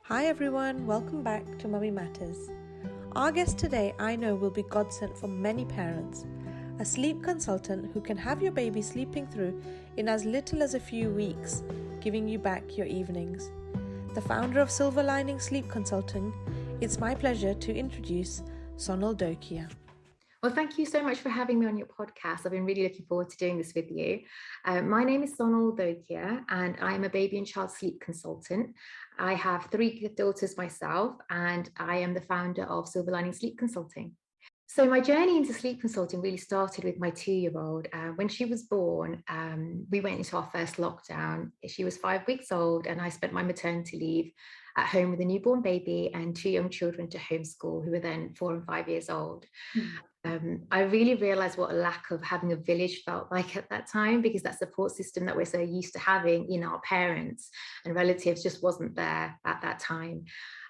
Hi everyone, welcome back to Mummy Matters. Our guest today I know will be godsent for many parents. A sleep consultant who can have your baby sleeping through in as little as a few weeks, giving you back your evenings. The founder of Silverlining Sleep Consulting, it's my pleasure to introduce Sonal Dhokia. Well, thank you so much for having me on your podcast. I've been really looking forward to doing this with you. My name is Sonal Dhokia, and I'm a baby and child sleep consultant. I have 3 daughters myself, and I am the founder of Silverlining Sleep Consulting. So my journey into sleep consulting really started with my 2-year-old. When she was born, we went into our first lockdown. She was 5 weeks old, and I spent my maternity leave at home with a newborn baby and 2 young children to homeschool who were then 4 and 5 years old. I really realized what a lack of having a village felt like at that time, because that support system that we're so used to having in our parents and relatives just wasn't there at that time.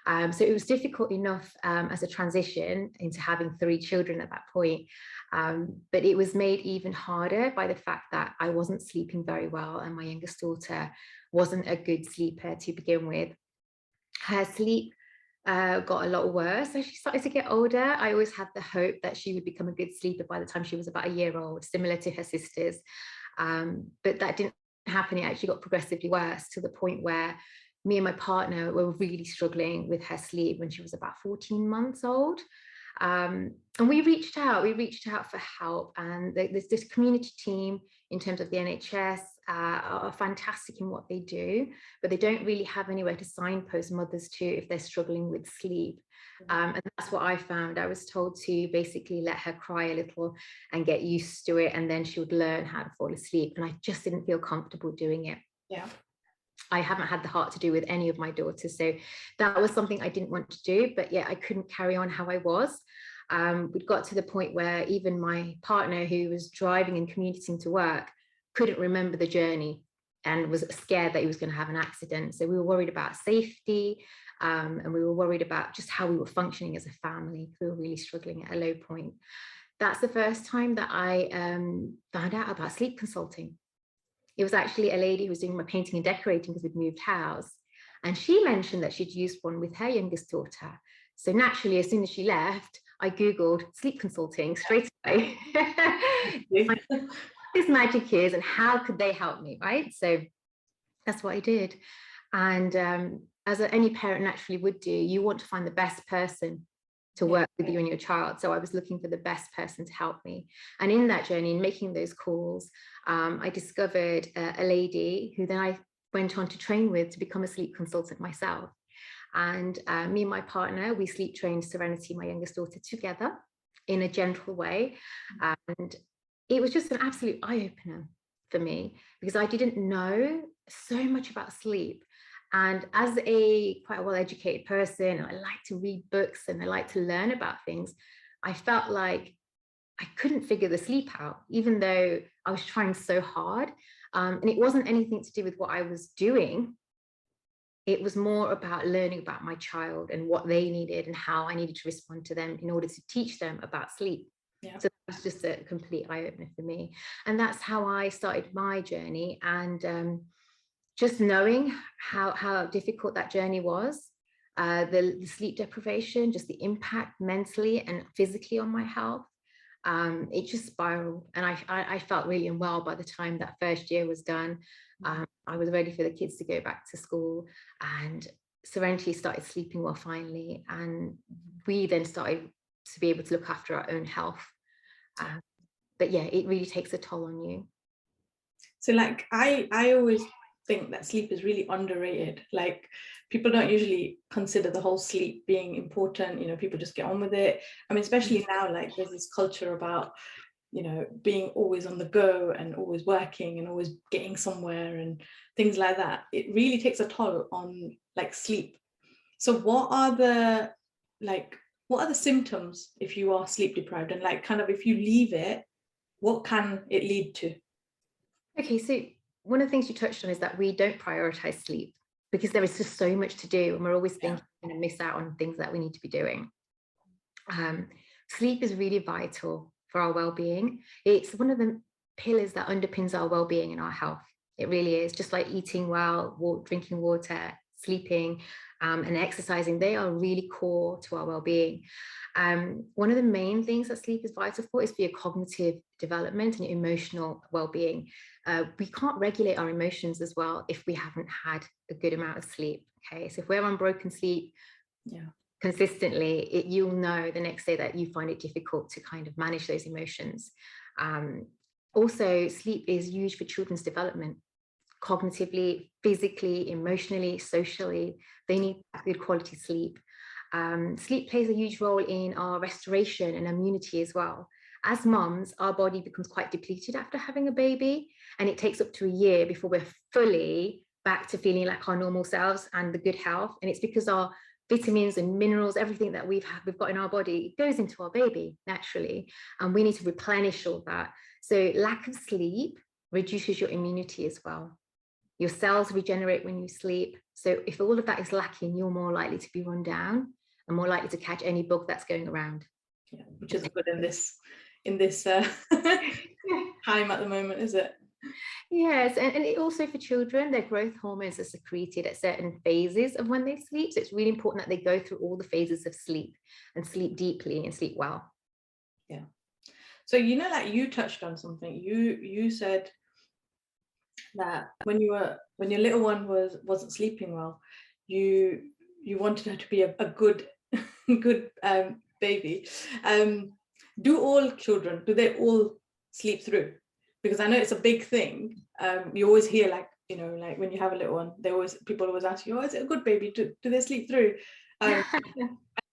So it was difficult enough as a transition into having 3 children at that point. But it was made even harder by the fact that I wasn't sleeping very well, and my youngest daughter wasn't a good sleeper to begin with. Her sleep got a lot worse as she started to get older. I always had the hope that she would become a good sleeper by the time she was about a year old, similar to her sisters. But that didn't happen. It actually got progressively worse to the point where me and my partner were really struggling with her sleep when she was about 14 months old. And we reached out for help, and there's this community team in terms of the NHS are fantastic in what they do, but they don't really have anywhere to signpost mothers to if they're struggling with sleep. And that's what I found. I was told to basically let her cry a little and get used to it, and then she would learn how to fall asleep. And I just didn't feel comfortable doing it. Yeah. I haven't had the heart to do with any of my daughters. So that was something I didn't want to do, but yeah, I couldn't carry on how I was. We'd got to the point where even my partner, who was driving and commuting to work, couldn't remember the journey and was scared that he was going to have an accident. So we were worried about safety, and we were worried about just how we were functioning as a family. We were really struggling at a low point. That's the first time that I found out about sleep consulting. It was actually a lady who was doing my painting and decorating because we'd moved house. And she mentioned that she'd used one with her youngest daughter. So naturally, as soon as she left, I Googled sleep consulting straight away. What this magic is and how could they help me, right? So that's what I did. And as any parent naturally would do, you want to find the best person to work with you and your child. So I was looking for the best person to help me. And in that journey, in making those calls, I discovered a lady who then I went on to train with to become a sleep consultant myself. And me and my partner, we sleep trained Serenity, my youngest daughter, together in a gentle way. And it was just an absolute eye-opener for me, because I didn't know so much about sleep. And as a quite a well-educated person, I like to read books and I like to learn about things. I felt like I couldn't figure the sleep out, even though I was trying so hard. And it wasn't anything to do with what I was doing. It was more about learning about my child and what they needed and how I needed to respond to them in order to teach them about sleep. Yeah. So that was just a complete eye-opener for me. And that's how I started my journey. And just knowing how difficult that journey was, the sleep deprivation, just the impact mentally and physically on my health, it just spiraled. And I felt really unwell by the time that first year was done. I was ready for the kids to go back to school, and Serenity started sleeping well finally. And we then started to be able to look after our own health. But yeah, it really takes a toll on you. So like I always think that sleep is really underrated. Like people don't usually consider the whole sleep being important. You know, people just get on with it. I mean, especially now, like there's this culture about, you know, being always on the go and always working and always getting somewhere and things like that. It really takes a toll on like sleep. So what are the symptoms if you are sleep deprived, and like kind of if you leave it, what can it lead to? Okay, so one of the things you touched on is that we don't prioritize sleep because there is just so much to do, and we're always thinking we're going to miss out on things that we need to be doing. Sleep is really vital for our well-being. It's one of the pillars that underpins our well-being and our health. It really is. Just like eating well, drinking water, sleeping and exercising, they are really core to our well-being. One of the main things that sleep is vital for is for your cognitive development and your emotional well-being. We can't regulate our emotions as well if we haven't had a good amount of sleep. Okay, so if we're on broken sleep consistently, you'll know the next day that you find it difficult to kind of manage those emotions. Also, sleep is huge for children's development, cognitively, physically, emotionally, socially. They need good quality sleep. Sleep plays a huge role in our restoration and immunity as well. As mums, our body becomes quite depleted after having a baby, and it takes up to a year before we're fully back to feeling like our normal selves and the good health. And it's because our vitamins and minerals, everything that we've got in our body, goes into our baby naturally, and we need to replenish all that. So lack of sleep reduces your immunity as well. Your cells regenerate when you sleep. So if all of that is lacking, you're more likely to be run down and more likely to catch any bug that's going around. Yeah, which is good in this time at the moment, is it? Yes, and it also for children, their growth hormones are secreted at certain phases of when they sleep. So it's really important that they go through all the phases of sleep and sleep deeply and sleep well. Yeah. So, you know, like you touched on something. You said that when your little one wasn't sleeping well, you wanted her to be a good good baby. Do all children, do they all sleep through? Because I know it's a big thing. You always hear, like, you know, like when you have a little one, people always ask you, oh, is it a good baby? Do they sleep through?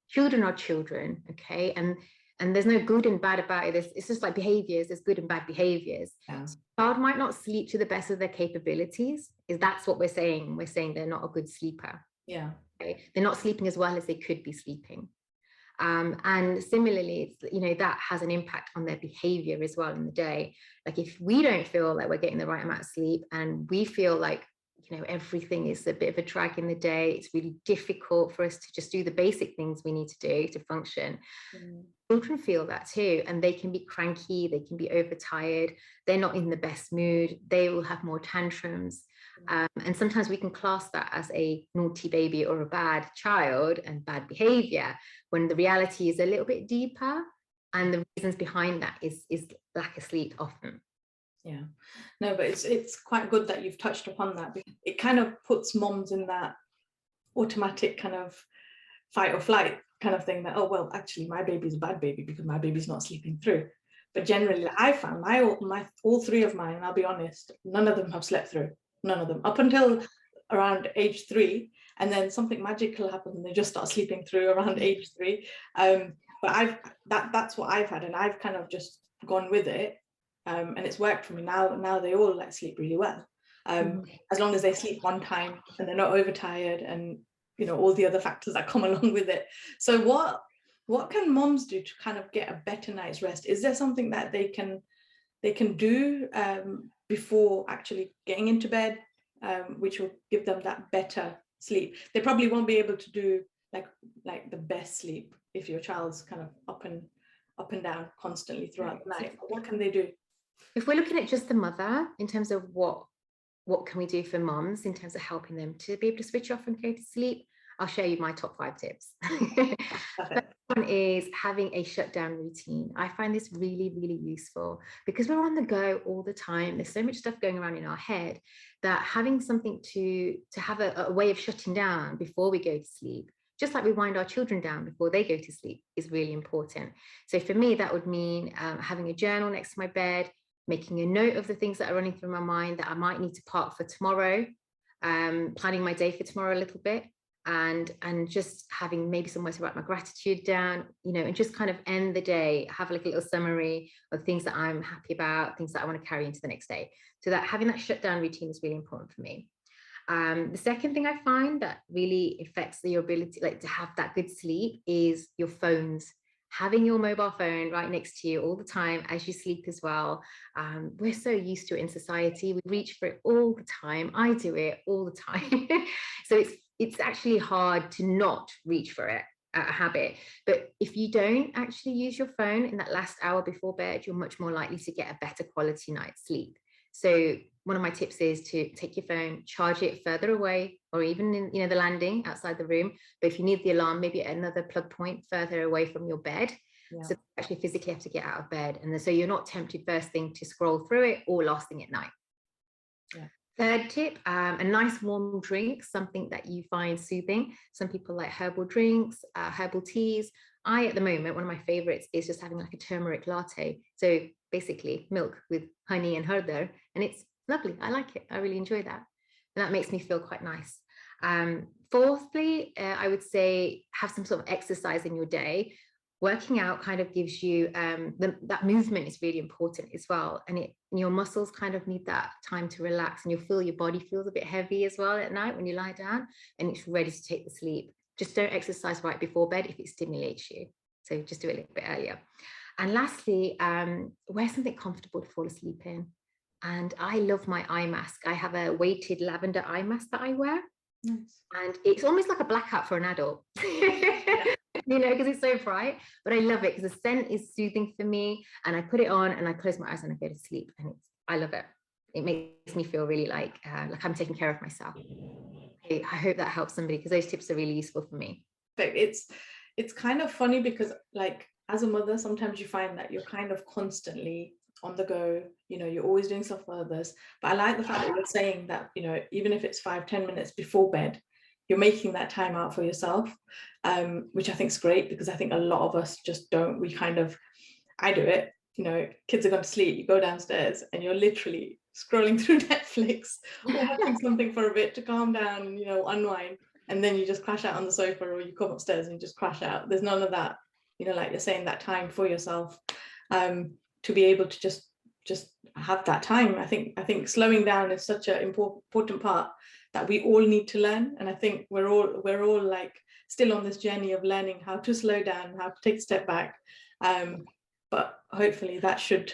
Children are children, okay? And there's no good and bad about it. It's just like behaviors. There's good and bad behaviors. Yeah. So child might not sleep to the best of their capabilities. That's what we're saying. We're saying they're not a good sleeper. Yeah. Okay? They're not sleeping as well as they could be sleeping. And similarly, it's, you know, that has an impact on their behavior as well in the day. Like if we don't feel like we're getting the right amount of sleep, and we feel like, you know, everything is a bit of a drag in the day, it's really difficult for us to just do the basic things we need to do to function. Children feel that too, and they can be cranky, they can be overtired, they're not in the best mood, they will have more tantrums. And sometimes we can class that as a naughty baby or a bad child and bad behavior, when the reality is a little bit deeper, and the reasons behind that is lack of sleep often. Yeah, no, but it's quite good that you've touched upon that, because it kind of puts moms in that automatic kind of fight or flight kind of thing, that, oh, well, actually my baby's a bad baby because my baby's not sleeping through. But generally, I found all three of mine, and I'll be honest, none of them have slept through. None of them, up until around age 3, and then something magical happens and they just start sleeping through around age 3. But that's what I've had, and I've kind of just gone with it, and it's worked for me. Now they all like sleep really well, as long as they sleep one time and they're not overtired, and you know all the other factors that come along with it. So what can moms do to kind of get a better night's rest? Is there something that they can do before actually getting into bed, which will give them that better sleep? They probably won't be able to do like the best sleep if your child's kind of up and down constantly throughout the night. But what can they do? If we're looking at just the mother, in terms of what can we do for moms in terms of helping them to be able to switch off and go to sleep, I'll share you my top 5 tips. First one is having a shutdown routine. I find this really, really useful because we're on the go all the time. There's so much stuff going around in our head that having something to have a way of shutting down before we go to sleep, just like we wind our children down before they go to sleep, is really important. So for me, that would mean having a journal next to my bed, making a note of the things that are running through my mind that I might need to park for tomorrow, planning my day for tomorrow a little bit, and just having maybe somewhere to write my gratitude down, you know, and just kind of end the day, have like a little summary of things that I'm happy about, things that I want to carry into the next day. So that having that shutdown routine is really important for me. The second thing I find that really affects your ability to have that good sleep is your phones. Having your mobile phone right next to you all the time as you sleep as well. We're so used to it in society. We reach for it all the time. I do it all the time. So it's actually hard to not reach for it, a habit. But if you don't actually use your phone in that last hour before bed, you're much more likely to get a better quality night's sleep. So one of my tips is to take your phone, charge it further away, or even in, the landing outside the room. But if you need the alarm, maybe at another plug point further away from your bed. Yeah. So you actually physically have to get out of bed. And so you're not tempted first thing to scroll through it or last thing at night. Yeah. Third tip, a nice warm drink, something that you find soothing. Some people like herbal drinks, herbal teas. At the moment, one of my favorites is just having like a turmeric latte. So basically milk with honey and hardar, and it's lovely. I like it. I really enjoy that. And that makes me feel quite nice. Fourthly, I would say have some sort of exercise in your day. Working out kind of gives you that movement is really important as well. And your muscles kind of need that time to relax, and you'll feel your body feels a bit heavy as well at night when you lie down, and it's ready to take the sleep. Just don't exercise right before bed if it stimulates you. So just do it a little bit earlier. And lastly, wear something comfortable to fall asleep in. And I love my eye mask. I have a weighted lavender eye mask that I wear. Nice. And it's almost like a blackout for an adult, because it's so bright, but I love it because the scent is soothing for me, and I put it on and I close my eyes and I go to sleep, and I love it. It makes me feel really like I'm taking care of myself. I hope that helps somebody, because those tips are really useful for me. But it's kind of funny because like as a mother, sometimes you find that you're kind of constantly on the go, you're always doing stuff for others. But I like the fact that you're saying that, even if it's 5-10 minutes before bed, you're making that time out for yourself, which I think is great, because I think a lot of us just don't. I do it, kids are going to sleep, you go downstairs and you're literally scrolling through Netflix or watching something for a bit to calm down, unwind, and then you just crash out on the sofa, or you come upstairs and you just crash out. There's none of that, like you're saying, that time for yourself, to be able to just have that time. I think slowing down is such an important part that we all need to learn, and I think we're all like still on this journey of learning how to slow down, how to take a step back, but hopefully that should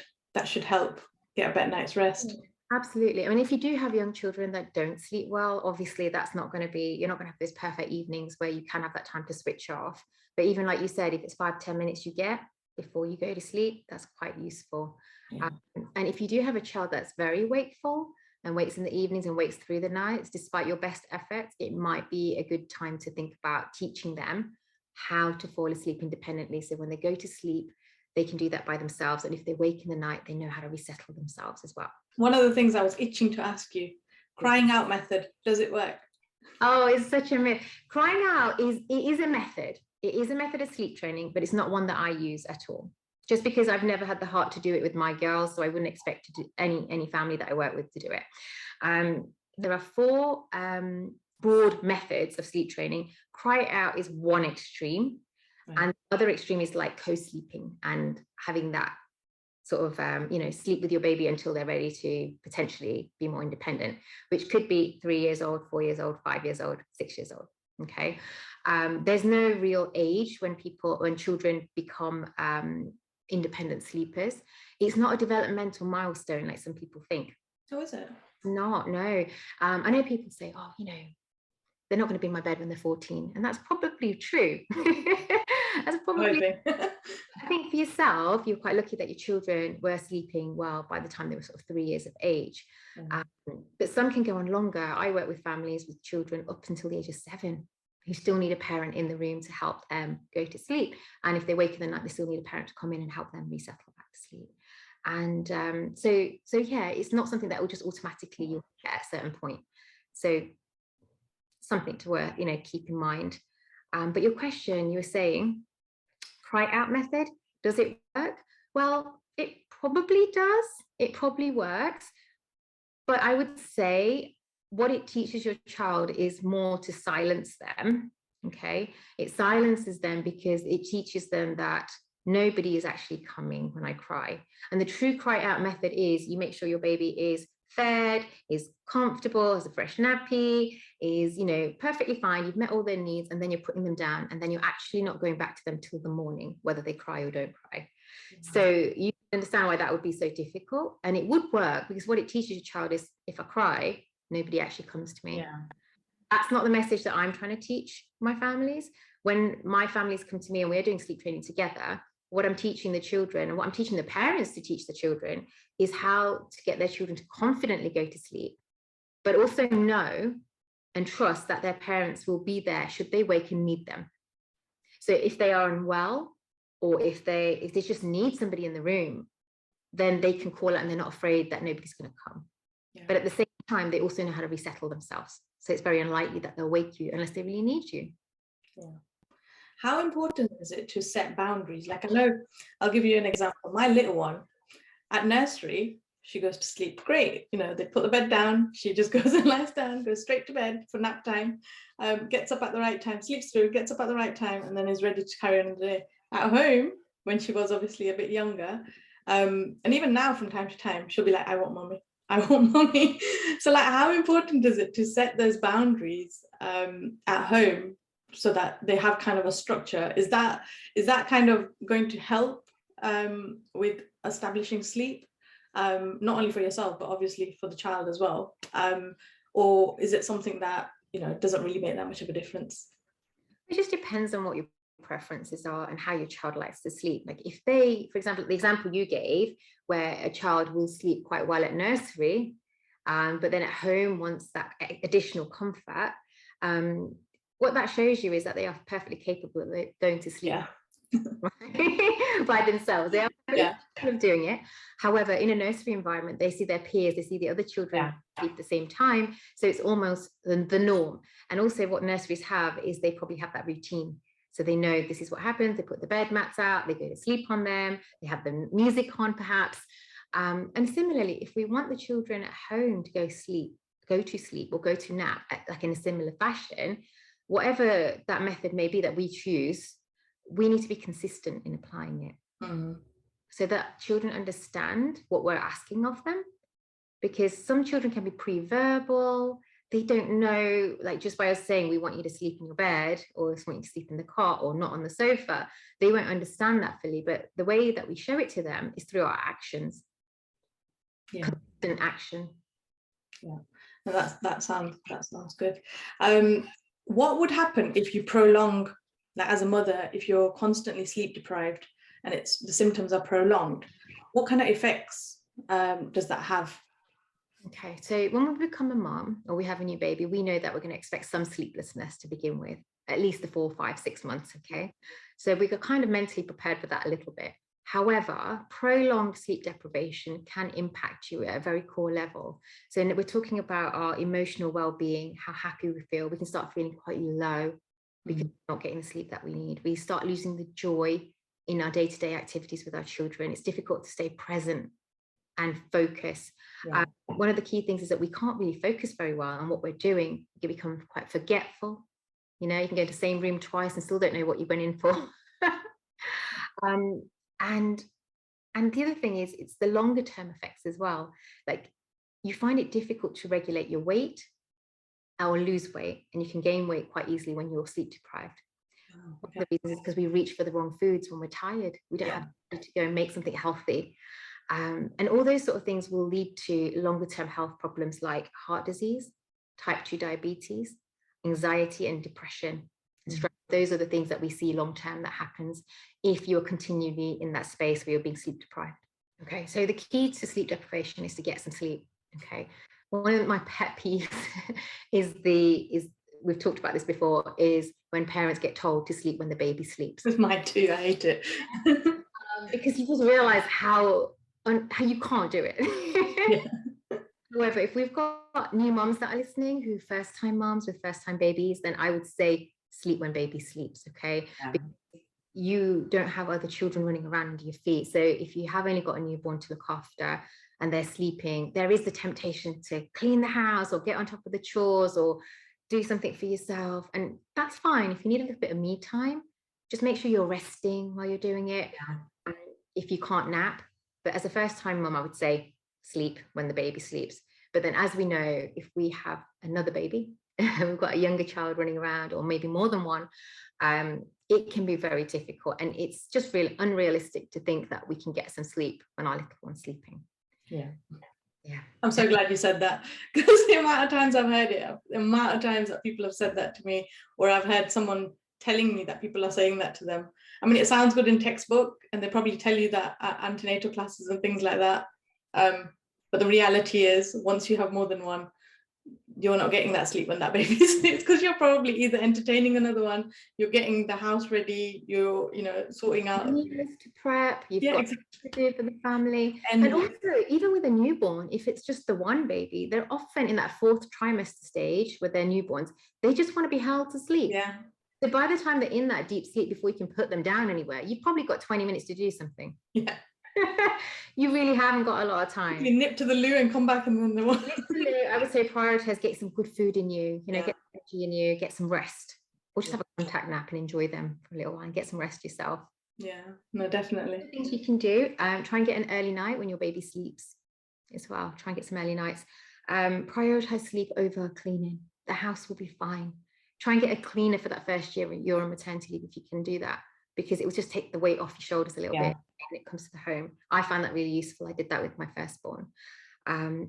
help get a better night's rest. Absolutely. I mean, if you do have young children that don't sleep well, obviously that's not going to be, you're not going to have those perfect evenings where you can have that time to switch off. But even like you said, if it's 5-10 minutes you get before you go to sleep, that's quite useful. Yeah. And if you do have a child that's very wakeful and wakes in the evenings and wakes through the nights, despite your best efforts, it might be a good time to think about teaching them how to fall asleep independently. So when they go to sleep, they can do that by themselves. And if they wake in the night, they know how to resettle themselves as well. One of the things I was itching to ask you, crying out method, does it work? Oh, it's such a myth. Crying out is a method. It is a method of sleep training, but it's not one that I use at all. Just because I've never had the heart to do it with my girls, so I wouldn't expect to do any family that I work with to do it. There are 4 broad methods of sleep training. Cry out is one extreme, right. And the other extreme is like co-sleeping and having that sort of sleep with your baby until they're ready to potentially be more independent, which could be 3 years old, 4 years old, 5 years old, 6 years old. Okay. There's no real age when children become independent sleepers. It's not a developmental milestone like some people think. Oh, is it? No. I know people say, oh, they're not going to be in my bed when they're 14, and that's probably true. That's probably. I think for yourself, you're quite lucky that your children were sleeping well by the time they were sort of 3 years of age. Mm-hmm. But some can go on longer. I work with families with children up until the age of 7 who still need a parent in the room to help them go to sleep. And if they wake in the night, they still need a parent to come in and help them resettle back to sleep. And so yeah, it's not something that will just automatically you'll get at a certain point. So something to keep in mind. But your question, you were saying, cry out method, does it work? Well, it probably does. It probably works. But I would say what it teaches your child is more to silence them. Okay. It silences them because it teaches them that nobody is actually coming when I cry. And the true cry out method is you make sure your baby is fed, is comfortable, has a fresh nappy, is, perfectly fine. You've met all their needs, and then you're putting them down, and then you're actually not going back to them till the morning, whether they cry or don't cry. Mm-hmm. So you understand why that would be so difficult. And it would work because what it teaches your child is if I cry, nobody actually comes to me. Yeah. That's not the message that I'm trying to teach my families. When my families come to me and we're doing sleep training together, what I'm teaching the children and what I'm teaching the parents to teach the children is how to get their children to confidently go to sleep, but also know and trust that their parents will be there should they wake and need them. So if they are unwell, or if they just need somebody in the room, then they can call out and they're not afraid that nobody's going to come. Yeah. But at the same time, they also know how to resettle themselves. So it's very unlikely that they'll wake you unless they really need you. Yeah. How important is it to set boundaries? Like, I know, I'll give you an example. My little one at nursery, she goes to sleep great. You know, they put the bed down, she just goes and lies down, goes straight to bed for nap time, gets up at the right time, sleeps through, gets up at the right time, and then is ready to carry on the day. At home, when she was obviously a bit younger, and even now from time to time, she'll be like, I want mommy, I want mommy. So like, how important is it to set those boundaries at home so that they have kind of a structure? Is that kind of going to help with establishing sleep, not only for yourself, but obviously for the child as well? Or is it something that, you know, doesn't really make that much of a difference? It just depends on what your preferences are and how your child likes to sleep. Like if they, for example, the example you gave, where a child will sleep quite well at nursery, but then at home wants that additional comfort, what that shows you is that they are perfectly capable of going to sleep. Yeah. By themselves. They are yeah. kind of doing it. However, in a nursery environment, they see their peers, they see the other children sleep at the same time. So it's almost the norm. And also what nurseries have is they probably have that routine. So they know this is what happens. They put the bed mats out, they go to sleep on them, they have the music on perhaps. And similarly, if we want the children at home to go to sleep or go to nap like in a similar fashion, whatever that method may be that we choose, we need to be consistent in applying it. Mm-hmm. So that children understand what we're asking of them, because some children can be pre-verbal. They don't know, like just by us saying we want you to sleep in your bed or we want you to sleep in the cot or not on the sofa, they won't understand that fully. But the way that we show it to them is through our actions. Yeah. Consistent action. Yeah, no, that sounds good. What would happen if you prolong, like as a mother, if you're constantly sleep deprived and the symptoms are prolonged? What kind of effects does that have? Okay, so when we become a mom or we have a new baby, we know that we're going to expect some sleeplessness to begin with, at least the 4, 5, 6 months. Okay, so we got kind of mentally prepared for that a little bit. However, prolonged sleep deprivation can impact you at a very core level. So we're talking about our emotional well-being, how happy we feel. We can start feeling quite low because we're not getting the sleep that we need. We start losing the joy in our day-to-day activities with our children. It's difficult to stay present and focus. Yeah. One of the key things is that we can't really focus very well on what we're doing. You can become quite forgetful. You know, you can go to the same room twice and still don't know what you went in for. And the other thing is, it's the longer term effects as well. Like you find it difficult to regulate your weight or lose weight, and you can gain weight quite easily when you're sleep deprived. Oh, okay. One of the reasons is because we reach for the wrong foods when we're tired. We don't have to go and make something healthy. And all those sort of things will lead to longer term health problems like heart disease, type 2 diabetes, anxiety and depression. Those are the things that we see long term that happens if you're continually in that space where you're being sleep deprived. Okay, so the key to sleep deprivation is to get some sleep. Okay, one of my pet peeves is we've talked about this before, is when parents get told to sleep when the baby sleeps. It's mine too, I hate it. Because you just realize how you can't do it. Yeah. However, if we've got new moms that are listening who first-time moms with first-time babies, then I would say sleep when baby sleeps, okay? Yeah. Because you don't have other children running around under your feet. So if you have only got a newborn to look after and they're sleeping, there is the temptation to clean the house or get on top of the chores or do something for yourself. And that's fine. If you need a little bit of me time, just make sure you're resting while you're doing it. Yeah. If you can't nap. But as a first-time mom, I would say sleep when the baby sleeps. But then as we know, if we have another baby, we've got a younger child running around or maybe more than one, it can be very difficult. And it's just really unrealistic to think that we can get some sleep when our little one's sleeping. Yeah. Yeah. I'm so glad you said that, because the amount of times I've heard it, the amount of times that people have said that to me, or I've heard someone telling me that people are saying that to them. I mean, it sounds good in textbook, and they probably tell you that at antenatal classes and things like that. But the reality is, once you have more than one, you're not getting that sleep when that baby sleeps, because you're probably either entertaining another one, you're getting the house ready, you're sorting out meals to prep, you've got exactly. to do for the family. And also, even with a newborn, if it's just the one baby, they're often in that 4th trimester stage with their newborns, they just want to be held to sleep. Yeah. So by the time they're in that deep sleep, before you can put them down anywhere, you've probably got 20 minutes to do something. Yeah. You really haven't got a lot of time. You nip to the loo and come back, and then Literally, I would say prioritize, get some good food in you, get energy in you, get some rest, or just have a contact nap and enjoy them for a little while and get some rest yourself. Yeah, no, definitely. Things you can do, try and get an early night when your baby sleeps as well. Try and get some early nights. Prioritize sleep over cleaning. The house will be fine. Try and get a cleaner for that first year when you're on maternity leave, if you can do that, because it will just take the weight off your shoulders a little bit when it comes to the home. I found that really useful. I did that with my firstborn.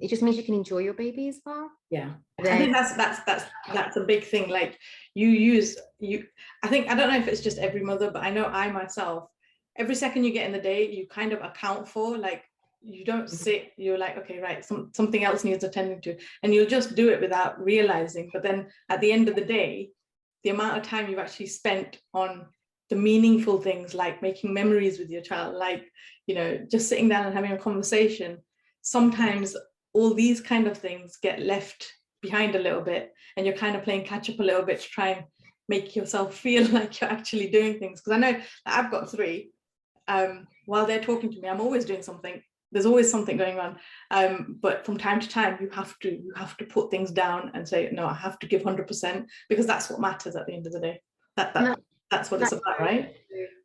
It just means you can enjoy your baby as well. Yeah, I think that's a big thing. Like I don't know if it's just every mother, but I know I myself, every second you get in the day, you kind of account for, like, you don't sit, you're like, okay, right, something else needs attending to, and you'll just do it without realizing. But then at the end of the day, the amount of time you've actually spent on the meaningful things, like making memories with your child, like, just sitting down and having a conversation, sometimes all these kind of things get left behind a little bit, and you're kind of playing catch up a little bit to try and make yourself feel like you're actually doing things. Because I know that I've got 3. While they're talking to me, I'm always doing something. There's always something going on. But from time to time, you have to put things down and say, no, I have to give 100%, because that's what matters at the end of the day. That's what it's about, right?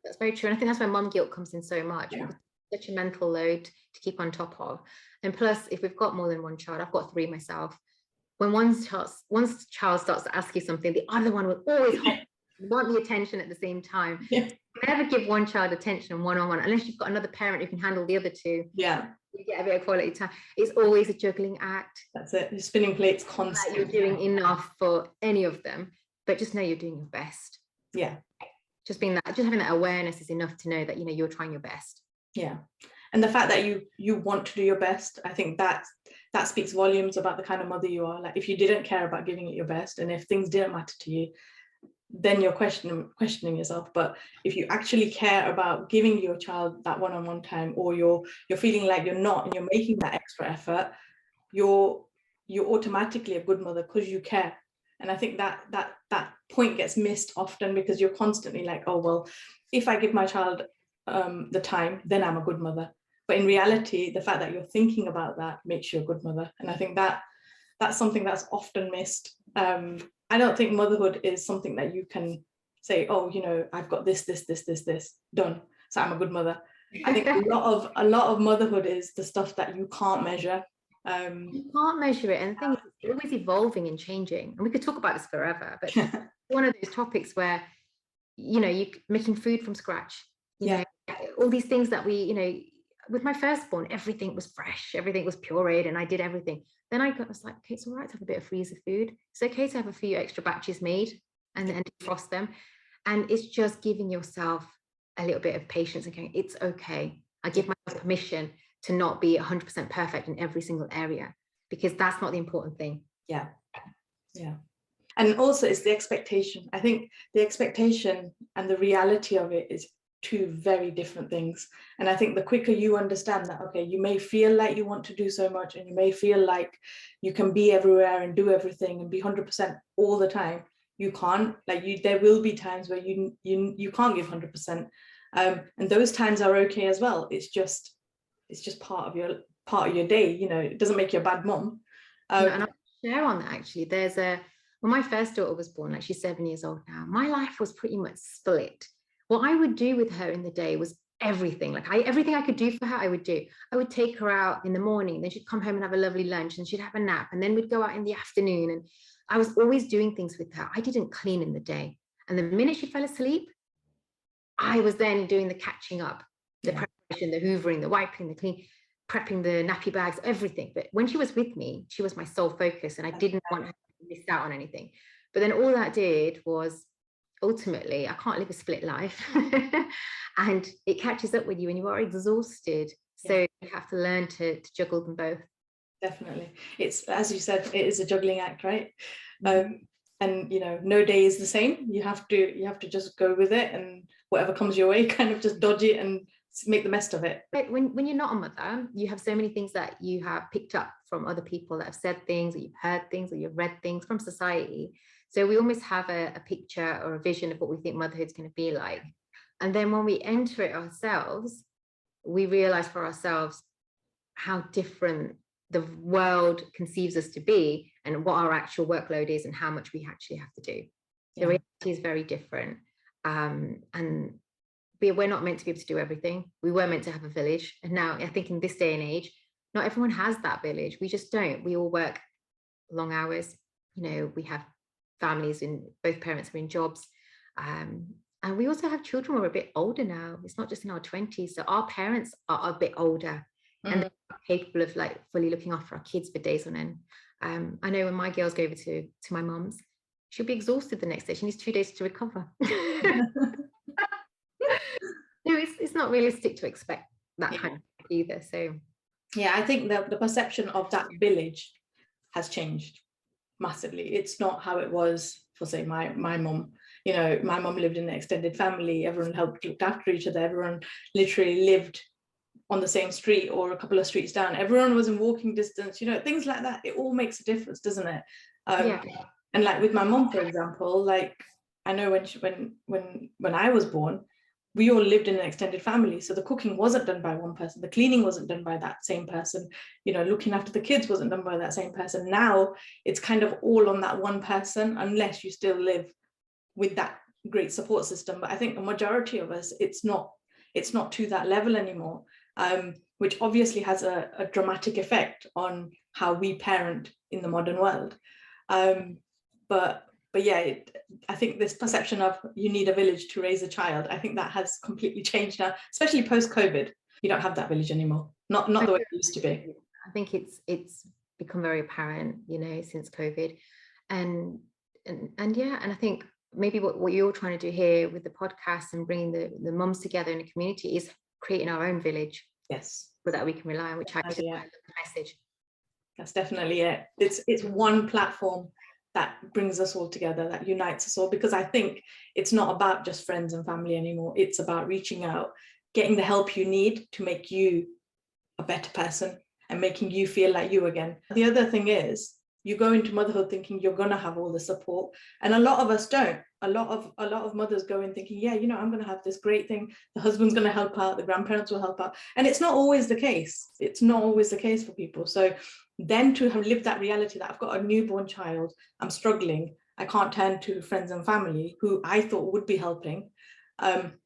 That's very true. And I think that's where mum guilt comes in so much. Yeah. Such a mental load to keep on top of. And plus, if we've got more than one child, I've got 3 myself. When one child starts to ask you something, the other one will always want the attention at the same time. Yeah. Never give one child attention one-on-one, unless you've got another parent who can handle the other 2. Yeah. You get a bit of quality time. It's always a juggling act. That's it. You're spinning plates constantly. Like you're doing enough for any of them, but just know you're doing your best. Yeah. Just having that awareness is enough to know that you're trying your best. Yeah. And the fact that you want to do your best, I think that speaks volumes about the kind of mother you are. Like, if you didn't care about giving it your best, and if things didn't matter to you, then you're questioning yourself. But if you actually care about giving your child that one-on-one time, or you're feeling like you're not, and you're making that extra effort, you're automatically a good mother because you care. And I think that point gets missed often, because you're constantly like, oh, well, if I give my child the time, then I'm a good mother. But in reality, the fact that you're thinking about that makes you a good mother. And I think that's something that's often missed. I don't think motherhood is something that you can say, oh, I've got this done, so I'm a good mother. I think a lot of motherhood is the stuff that you can't measure. You can't measure it, and the thing is, it's always evolving and changing. And we could talk about this forever, but one of those topics where you're making food from scratch. All these things that we, with my firstborn, everything was fresh, everything was pureed, and I did everything. Then I was like, okay, it's all right to have a bit of freezer food. It's okay to have a few extra batches made and defrost them. And it's just giving yourself a little bit of patience and going, it's okay. I give myself permission to not be 100% perfect in every single area, because that's not the important thing. Yeah. And also, it's the expectation. I think the expectation and the reality of it is 2 very different things. And I think the quicker you understand that, okay, you may feel like you want to do so much, and you may feel like you can be everywhere and do everything and be 100% all the time. You can't. Like, there will be times where you can't give 100%, and those times are okay as well. It's just part of your day. It doesn't make you a bad mom. And I'll share on that, actually. When my first daughter was born, like, she's 7 years old now, my life was pretty much split. What I would do with her in the day was everything. Everything I could do for her, I would do. I would take her out in the morning, then she'd come home and have a lovely lunch, and she'd have a nap, and then we'd go out in the afternoon. And I was always doing things with her. I didn't clean in the day. And the minute she fell asleep, I was then doing the catching up, the preparation, the hoovering, the wiping, the clean, prepping the nappy bags, everything. But when she was with me, she was my sole focus, and I didn't want her to miss out on anything. But then all that did was ultimately I can't live a split life. And it catches up with you and you are exhausted. So you have to learn to juggle them both. Definitely. It's, as you said, it is a juggling act, right? And no day is the same. You have to just go with it, and whatever comes your way, kind of just dodge it and make the best of it. But when you're not a mother, you have so many things that you have picked up from other people that have said things, or you've heard things, or you've read things from society. So we almost have a picture or a vision of what we think motherhood's going to be like. And then when we enter it ourselves, we realize for ourselves how different the world conceives us to be, and what our actual workload is, and how much we actually have to do. The reality is very different. And we're not meant to be able to do everything. We were meant to have a village. And now I think in this day and age, not everyone has that village. We just don't. We all work long hours. We have families, and both parents are in jobs. And we also have children who are a bit older now. It's not just in our 20s. So our parents are a bit older, and they're capable of like fully looking after our kids for days on end. I know when my girls go over to my mum's, she'll be exhausted the next day. She needs 2 days to recover. No, it's not realistic to expect that kind of either. So yeah, I think the perception of that village has changed massively. It's not how it was for, say, my mum. My mum lived in an extended family. Everyone looked after each other. Everyone literally lived on the same street or a couple of streets down. Everyone was in walking distance, things like that. It all makes a difference, doesn't it? And like with my mum, for example, like I know when I was born, we all lived in an extended family. So the cooking wasn't done by one person. The cleaning wasn't done by that same person. Looking after the kids wasn't done by that same person. Now it's kind of all on that one person, unless you still live with that great support system. But I think the majority of us, it's not to that level anymore, which obviously has a dramatic effect on how we parent in the modern world. But yeah, I think this perception of you need a village to raise a child, I think that has completely changed now, especially post-COVID. You don't have that village anymore, not the way it used to be. I think it's become very apparent, since COVID, and I think maybe what you're trying to do here with the podcast and bringing the mums together in a community is creating our own village. Yes, so that we can rely on, which I just the message. That's definitely it. It's one platform that brings us all together, that unites us all, because I think it's not about just friends and family anymore. It's about reaching out, getting the help you need to make you a better person and making you feel like you again. The other thing is, you go into motherhood thinking you're going to have all the support, and a lot of us don't. A lot of mothers go in thinking, yeah, I'm going to have this great thing, the husband's going to help out, the grandparents will help out, and it's not always the case. It's not always the case for people. So then to have lived that reality that I've got a newborn child, I'm struggling, I can't turn to friends and family who I thought would be helping,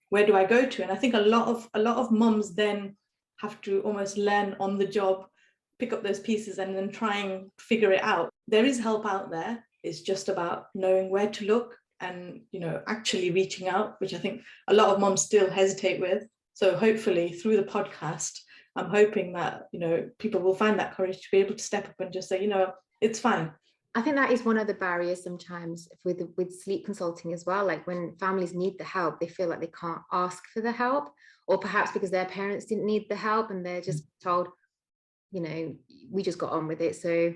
where do I go to? And I think a lot of mums then have to almost learn on the job, pick up those pieces and then try and figure it out. There is help out there. It's just about knowing where to look and actually reaching out, which I think a lot of moms still hesitate with. So hopefully through the podcast, I'm hoping that people will find that courage to be able to step up and just say, it's fine. I think that is one of the barriers sometimes with sleep consulting as well. Like when families need the help, they feel like they can't ask for the help, or perhaps because their parents didn't need the help and they're just told, we just got on with it, so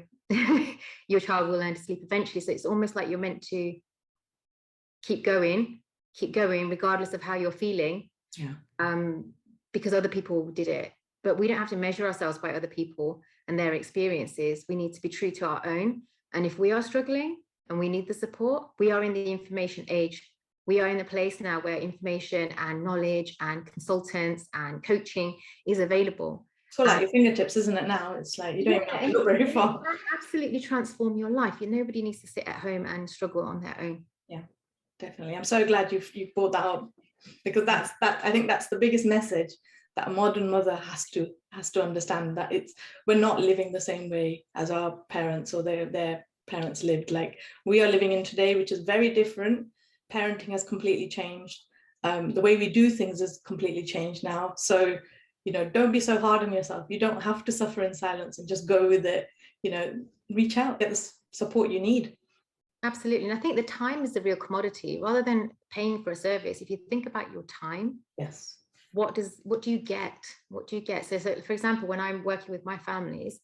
your child will learn to sleep eventually. So it's almost like you're meant to keep going regardless of how you're feeling, because other people did it. But we don't have to measure ourselves by other people and their experiences. We need to be true to our own. And if we are struggling and we need the support, we are in the information age. We are in a place now where information and knowledge and consultants and coaching is available. It's all like your fingertips, isn't it now? It's like you don't even have to look very far. Absolutely transform your life. Nobody needs to sit at home and struggle on their own. Yeah, definitely. I'm so glad you've brought that up, because I think that's the biggest message that a modern mother has to understand, that we're not living the same way as our parents or their parents lived. Like we are living in today, which is very different. Parenting has completely changed. The way we do things has completely changed now. So don't be so hard on yourself. You don't have to suffer in silence and just go with it. Reach out, get the support you need. Absolutely. And I think the time is the real commodity. Rather than paying for a service, if you think about your time, Yes. what do you get? What do you get? So for example, when I'm working with my families,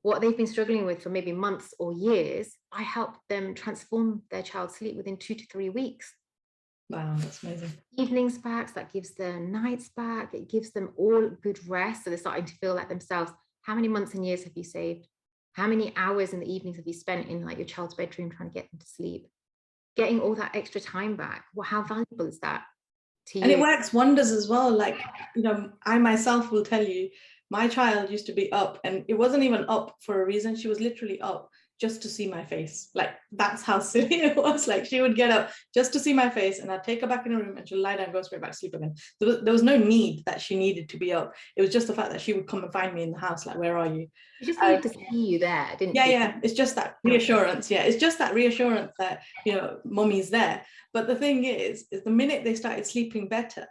what they've been struggling with for maybe months or years, I help them transform their child's sleep within 2 to 3 weeks. Wow, that's amazing. Evenings back, that gives them nights back, it gives them all good rest. So they're starting to feel like themselves. How many months and years have you saved? How many hours in the evenings have you spent in like your child's bedroom trying to get them to sleep? Getting all that extra time back. Well, how valuable is that to you? And it works wonders as well. Like, you know, I myself will tell you, my child used to be up, and it wasn't even up for a reason. She was literally up just to see my face. Like, that's how silly it was. Like, she would get up just to see my face, and I'd take her back in her room and she'll lie down and go straight back to sleep again. There was no need that she needed to be up. It was just the fact that she would come and find me in the house, like, where are you? You just needed to see you there, didn't you? Yeah, it's just that reassurance. Yeah, it's just that reassurance that, you know, mommy's there. But the thing is the minute they started sleeping better,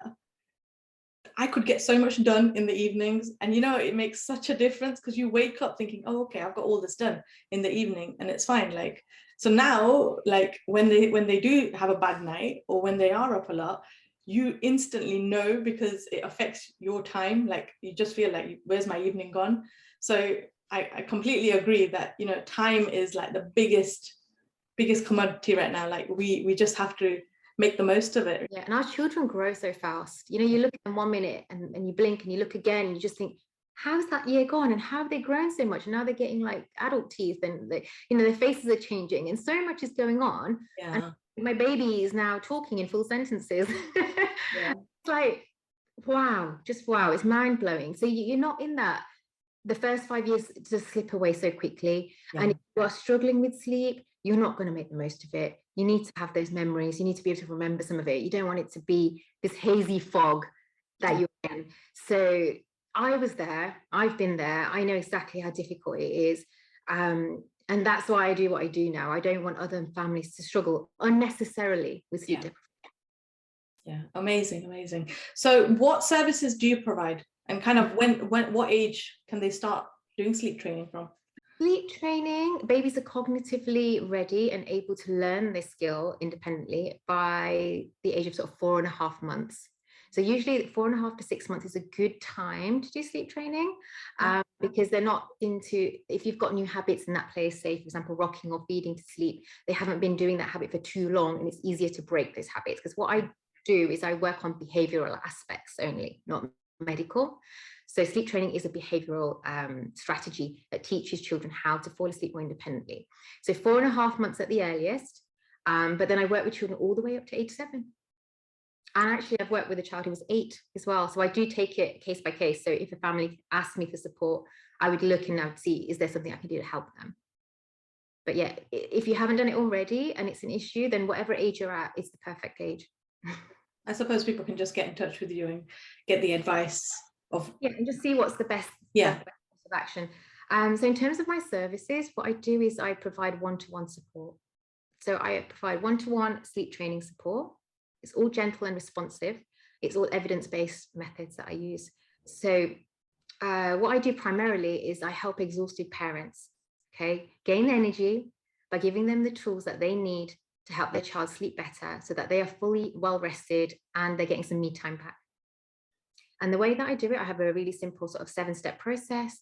I could get so much done in the evenings. And, you know, it makes such a difference, because you wake up thinking, oh, okay, I've got all this done in the evening and it's fine. Like, so now, like, when they do have a bad night, or when they are up a lot, you instantly know, because it affects your time. Like, you just feel like, where's my evening gone? So I completely agree that, you know, time is like the biggest commodity right now. Like, we just have to make the most of it. Yeah, and our children grow so fast. You know, you look at them 1 minute and you blink and you look again and you just think, how's that year gone? And how have they grown so much? And now they're getting like adult teeth, and they, you know, their faces are changing, and so much is going on. Yeah. And my baby is now talking in full sentences. Yeah. It's like, wow, just wow, it's mind-blowing. So you're not in that. The first 5 years just slip away so quickly. Yeah. And if you are struggling with sleep, you're not going to make the most of it. You need to have those memories. You need to be able to remember some of it. You don't want it to be this hazy fog that you're in. So I was there. I've been there. I know exactly how difficult it is. And that's why I do what I do now. I don't want other families to struggle unnecessarily with sleep deprivation. Yeah, amazing. So what services do you provide? And kind of what age can they start doing sleep training from? Sleep training, babies are cognitively ready and able to learn this skill independently by the age of sort of 4.5 months. So usually 4.5 to 6 months is a good time to do sleep training, because they're not into, if you've got new habits in that place, say, for example, rocking or feeding to sleep, they haven't been doing that habit for too long, and it's easier to break those habits. Because what I do is I work on behavioral aspects only, not medical. So sleep training is a behavioral strategy that teaches children how to fall asleep more independently. So 4.5 months at the earliest, but then I work with children all the way up to age 7. And actually I've worked with a child who was 8 as well. So I do take it case by case. So if a family asks me for support, I would look and I would see, is there something I can do to help them? But yeah, if you haven't done it already and it's an issue, then whatever age you're at is the perfect age. I suppose people can just get in touch with you and get the advice of, and just see what's the best, yeah, best course of action. So in terms of my services, what I do is I provide one-to-one support. So I provide one-to-one sleep training support. It's all gentle and responsive. It's all evidence-based methods that I use. So what I do primarily is I help exhausted parents, gain energy by giving them the tools that they need to help their child sleep better, so that they are fully well rested and they're getting some me time back. And the way that I do it, I have a really simple sort of 7-step process.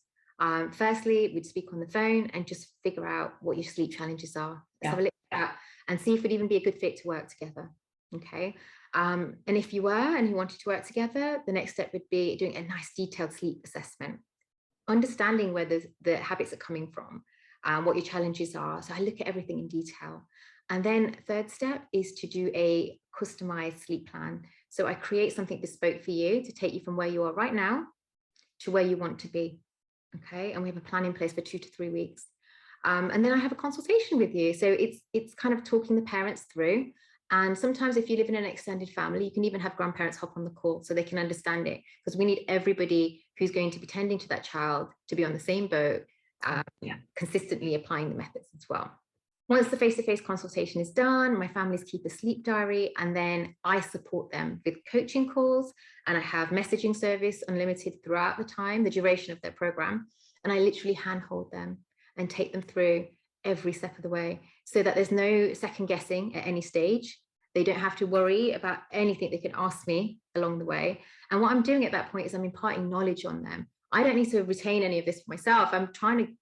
Firstly, we'd speak on the phone and just figure out what your sleep challenges are. Let's have a look at that and see if it'd even be a good fit to work together. Okay. And if you were and you wanted to work together, the next step would be doing a nice detailed sleep assessment, understanding where the habits are coming from, what your challenges are. So I look at everything in detail. And then third step is to do a customized sleep plan. So I create something bespoke for you to take you from where you are right now to where you want to be. Okay. And we have a plan in place for 2 to 3 weeks. And then I have a consultation with you. So it's kind of talking the parents through. And sometimes if you live in an extended family, you can even have grandparents hop on the call so they can understand it, because we need everybody who's going to be tending to that child to be on the same boat, consistently applying the methods as well. Once the face-to-face consultation is done, my families keep a sleep diary, and then I support them with coaching calls, and I have messaging service unlimited throughout the time, the duration of their program. And I literally handhold them and take them through every step of the way. so that there's no second guessing at any stage. They don't have to worry about anything. They can ask me along the way. And what I'm doing at that point is I'm imparting knowledge on them. I don't need to retain any of this for myself. I'm trying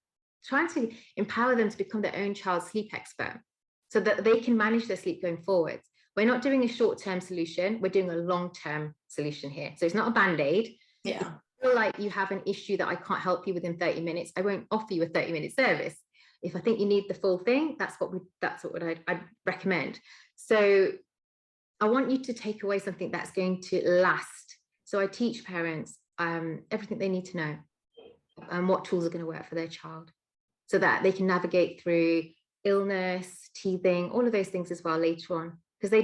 to empower them to become their own child's sleep expert so that they can manage their sleep going forward. We're not doing a short-term solution. We're doing a long-term solution here. So it's not a Band-Aid. Yeah. If you feel like you have an issue that I can't help you within 30 minutes, I won't offer you a 30-minute service. If I think you need the full thing, that's what I'd recommend. So I want you to take away something that's going to last. So I teach parents everything they need to know and what tools are going to work for their child so that they can navigate through illness, teething, all of those things as well later on, because they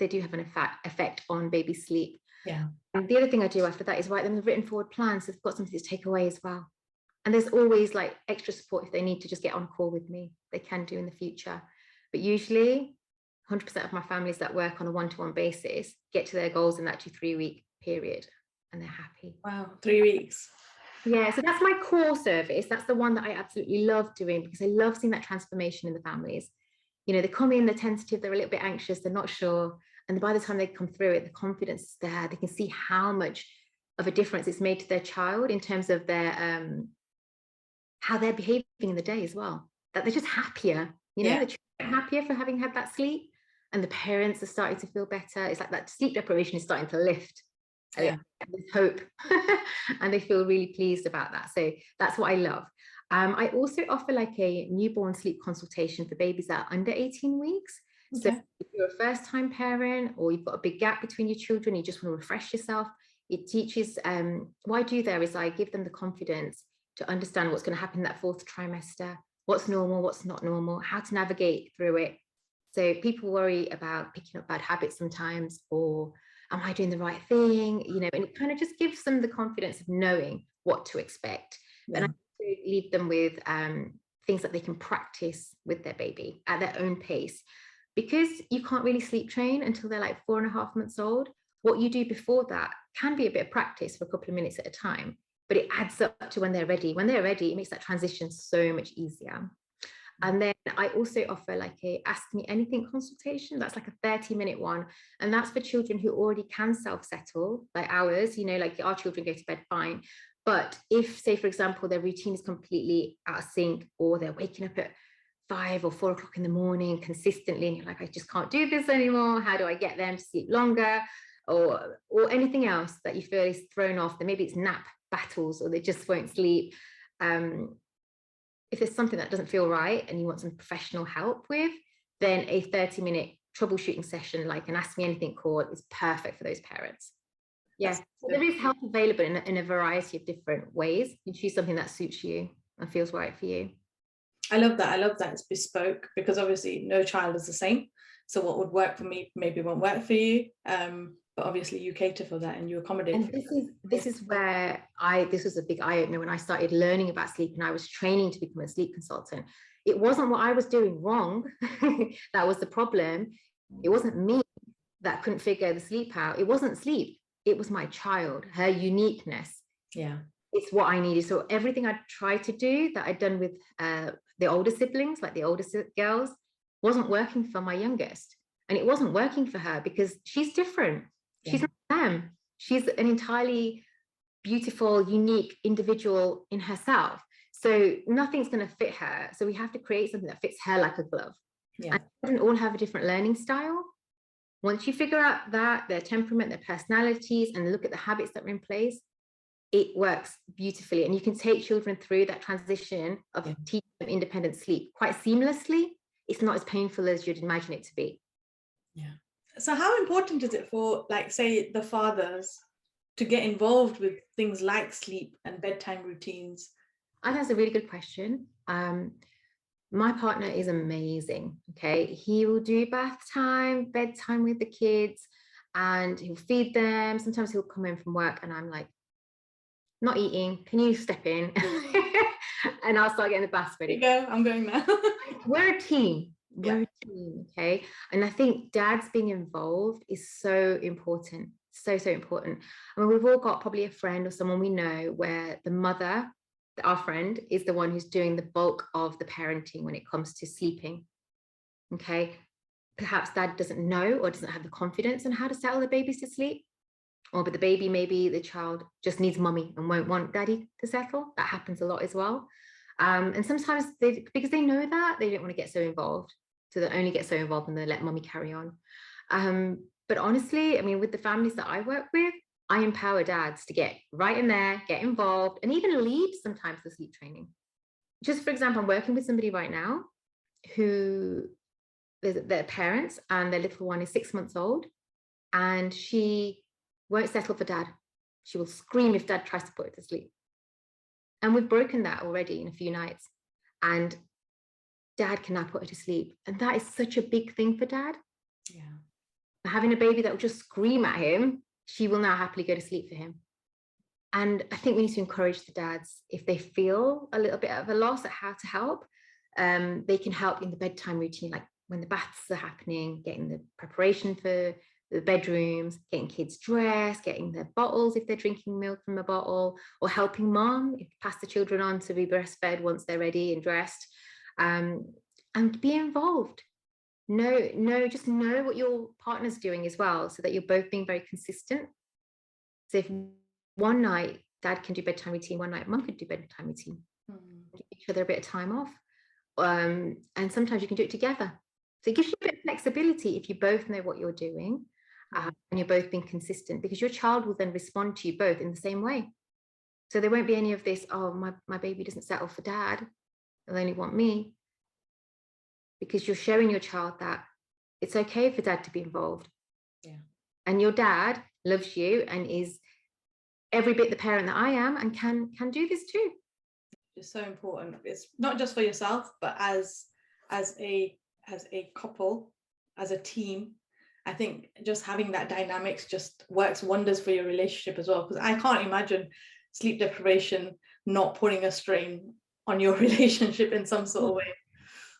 do have an effect on baby sleep. Yeah. And the other thing I do after that is write them the written forward plans, so they've got something to take away as well. And there's always like extra support if they need to just get on a call with me, they can do in the future. But usually 100% of my families that work on a one-to-one basis get to their goals in that 2 to 3 week period and they're happy. Wow, 3 weeks. Yeah, so that's my core service. That's the one that I absolutely love doing because I love seeing that transformation in the families. You know, they come in, they're tentative, they're a little bit anxious, they're not sure. And by the time they come through it, the confidence is there. They can see how much of a difference it's made to their child in terms of their how they're behaving in the day as well. That they're just happier, you know, the children are happier for having had that sleep, and the parents are starting to feel better. It's like that sleep deprivation is starting to lift. There's hope and they feel really pleased about that. So that's what I love. I also offer like a newborn sleep consultation for babies that are under 18 weeks. Okay. So if you're a first-time parent or you've got a big gap between your children, you just want to refresh yourself, it teaches, what I do there is I give them the confidence to understand what's going to happen in that 4th trimester, what's normal, what's not normal, how to navigate through it. So people worry about picking up bad habits sometimes, or am I doing the right thing? You know, and it kind of just gives them the confidence of knowing what to expect. Yeah. And I leave them with things that they can practice with their baby at their own pace. Because you can't really sleep train until they're like 4.5 months old, what you do before that can be a bit of practice for a couple of minutes at a time, but it adds up to when they're ready. When they're ready, it makes that transition so much easier. And then I also offer like a Ask Me Anything consultation. That's like a 30-minute one. And that's for children who already can self-settle, like ours, you know, like our children go to bed fine. But if, say, for example, their routine is completely out of sync, or they're waking up at 5 or 4 o'clock in the morning consistently, and you're like, I just can't do this anymore. How do I get them to sleep longer? Or anything else that you feel is thrown off, then maybe it's nap battles, or they just won't sleep. If there's something that doesn't feel right and you want some professional help with, then a 30-minute troubleshooting session, like an Ask Me Anything call, is perfect for those parents. Yes, so there is help available in a variety of different ways. You choose something that suits you and feels right for you. I love that. I love that it's bespoke, because obviously no child is the same. So what would work for me maybe won't work for you. But obviously you cater for that and you accommodate. And this is where this was a big eye opener when I started learning about sleep and I was training to become a sleep consultant. It wasn't what I was doing wrong that was the problem. It wasn't me that couldn't figure the sleep out. It wasn't sleep. It was my child, her uniqueness. Yeah. It's what I needed. So everything I tried to do that I'd done with the older siblings, like the older girls, wasn't working for my youngest. And it wasn't working for her because she's different. Yeah. She's not them. She's an entirely beautiful, unique individual in herself. So nothing's going to fit her. So we have to create something that fits her like a glove. Yeah. And children all have a different learning style. Once you figure out that, their temperament, their personalities, and look at the habits that are in place, it works beautifully. And you can take children through that transition of teaching them independent sleep quite seamlessly. It's not as painful as you'd imagine it to be. Yeah. So how important is it for, like, say, the fathers to get involved with things like sleep and bedtime routines? I think that's a really good question. My partner is amazing. Okay, he will do bath time, bedtime with the kids, and he'll feed them. Sometimes he'll come in from work and I'm like, not eating, can you step in? And I'll start getting the bath ready. Go, I'm going now. We're a team. We're a team, okay? And I think dads being involved is so important. So important. I mean, we've all got probably a friend or someone we know where the mother, our friend, is the one who's doing the bulk of the parenting when it comes to sleeping. Okay, perhaps dad doesn't know or doesn't have the confidence on how to settle the babies to sleep, or but the baby, maybe the child just needs mummy and won't want daddy to settle. That happens a lot as well. And sometimes because they know that, they don't want to get so involved, so they only get so involved and they let mummy carry on. But honestly, I mean, with the families that I work with, I empower dads to get right in there, get involved, and even lead sometimes the sleep training. Just for example, I'm working with somebody right now who, their parents, and their little one is 6 months old, and she won't settle for dad. She will scream if dad tries to put her to sleep. And we've broken that already in a few nights. And dad can now put her to sleep. And that is such a big thing for dad. Yeah. Having a baby that will just scream at him, she will now happily go to sleep for him. And I think we need to encourage the dads, if they feel a little bit of a loss at how to help, they can help in the bedtime routine, like when the baths are happening, getting the preparation for the bedrooms, getting kids dressed, getting their bottles if they're drinking milk from a bottle, or helping mom pass the children on to be breastfed once they're ready and dressed, and be involved. Just know what your partner's doing as well, so that you're both being very consistent. So if one night dad can do bedtime routine, one night mum could do bedtime routine, give each other a bit of time off, and sometimes you can do it together. So it gives you a bit of flexibility if you both know what you're doing, and you're both being consistent, because your child will then respond to you both in the same way. So there won't be any of this, oh, my baby doesn't settle for dad, they'll only want me. Because you're showing your child that it's okay for dad to be involved. Yeah. And your dad loves you and is every bit the parent that I am, and can do this too. It's so important. It's not just for yourself, but as a couple, as a team. I think just having that dynamics just works wonders for your relationship as well. Because I can't imagine sleep deprivation not putting a strain on your relationship in some sort of way.